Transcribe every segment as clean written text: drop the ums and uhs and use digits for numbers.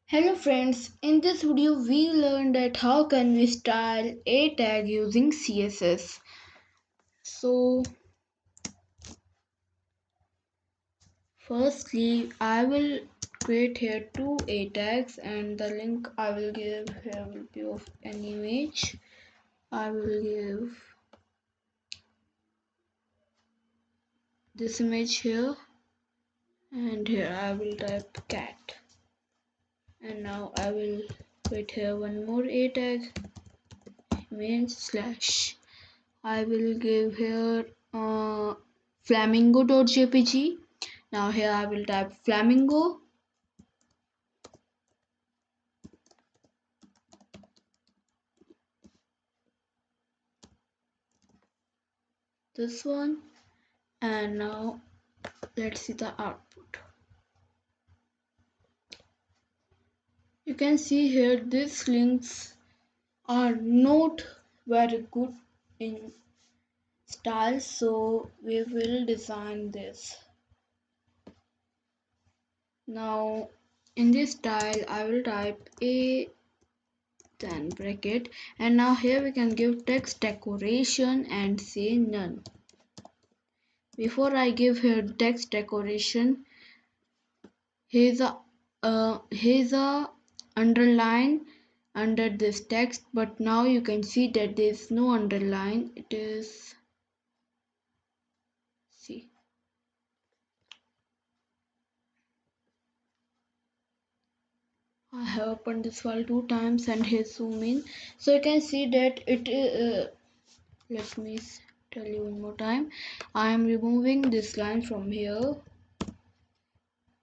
Hello friends, in this video we learned that how can we style a tag using CSS. So firstly I will create here two a tags and the link I will give here will be of an image. I will give this image here and here I will type cat and now I will create here one more a tag image slash I will give here flamingo.jpg. Now here I will type flamingo. This one, and now let's see the output. You can see here these links are not very good in style, so we will design this. Now in this style I will type a then bracket, and now here we can give text decoration and say none. Before I give here text decoration, here's a underline under this text, but now you can see that there is no underline. It is, see, I have opened this file two times and here zoom in, so you can see that it let me tell you one more time. I am removing this line from here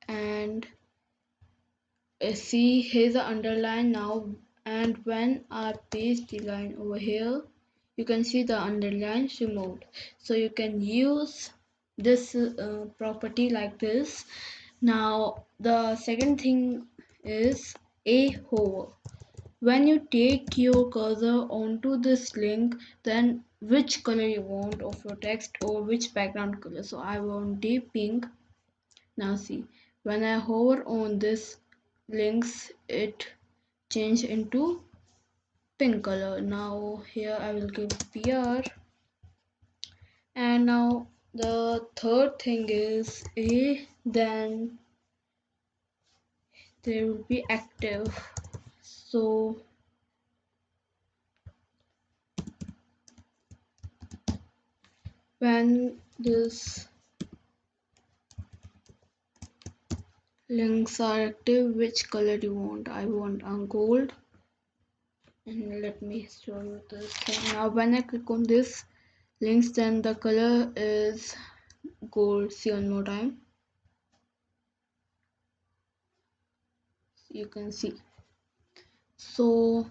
and see here's the underline now, and when I paste the line over here you can see the underline removed. So you can use this property like this. Now the second thing is a hover. When you take your cursor onto this link, then which color you want of your text or which background color. So I want deep pink. Now see, when I hover on this links, it change into pink color. Now here I will give PR, and now the third thing is a, then there will be active. So when this links are active, which color do you want? I want gold, and let me show you this thing. Now when I click on this links, then the color is gold. See one more time, you can see. So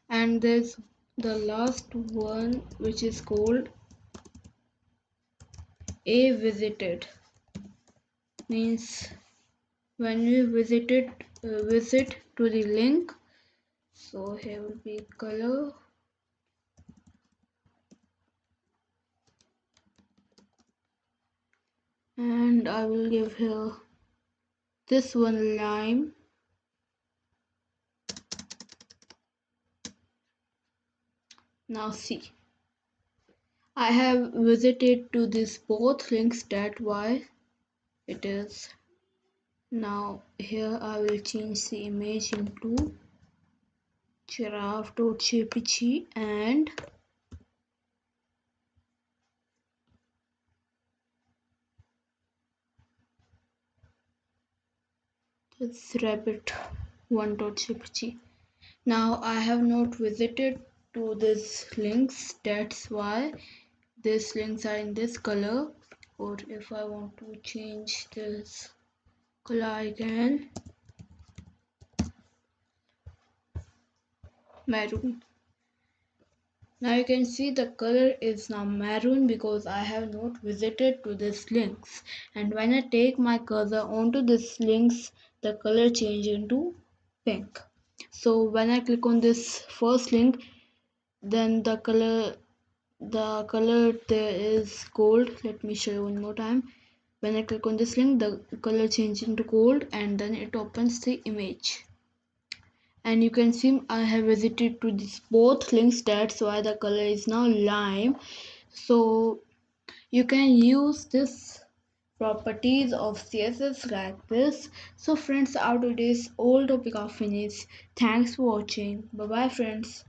and there's the last one which is called a visited, means when we visit to the link. So here will be color, and I will give here this one lime. Now see, I have visited to this both links, that why it is. Now here I will change the image into giraffe.jpg and this rabbit 1.jpg. Now I have not visited to these links, that's why these links are in this color. Or if I want to change this color, I can maroon. Now you can see the color is now maroon because I have not visited to these links, and when I take my cursor onto these links, the color change into pink. So when I click on this first link, then the color there is gold. Let me show you one more time. When I click on this link, the color changes into gold and then it opens the image. And you can see I have visited to these both links, that's why the color is now lime. So you can use this properties of CSS like this. So friends, our today's old topic are finished. Thanks for watching. Bye bye friends.